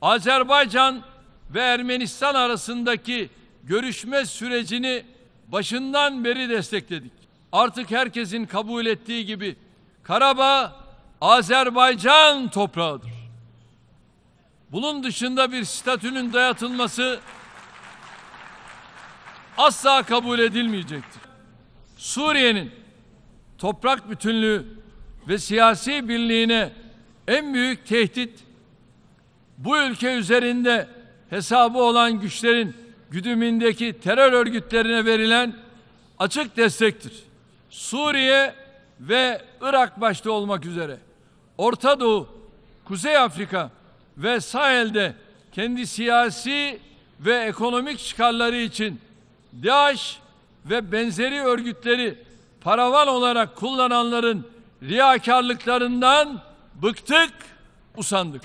Azerbaycan ve Ermenistan arasındaki görüşme sürecini başından beri destekledik. Artık herkesin kabul ettiği gibi Karabağ Azerbaycan toprağıdır. Bunun dışında bir statünün dayatılması asla kabul edilmeyecektir. Suriye'nin toprak bütünlüğü ve siyasi birliğine en büyük tehdit, bu ülke üzerinde hesabı olan güçlerin güdümündeki terör örgütlerine verilen açık destektir. Suriye ve Irak başta olmak üzere Orta Doğu, Kuzey Afrika ve Sahel'de kendi siyasi ve ekonomik çıkarları için DAEŞ ve benzeri örgütleri paravan olarak kullananların riyakarlıklarından bıktık, usandık.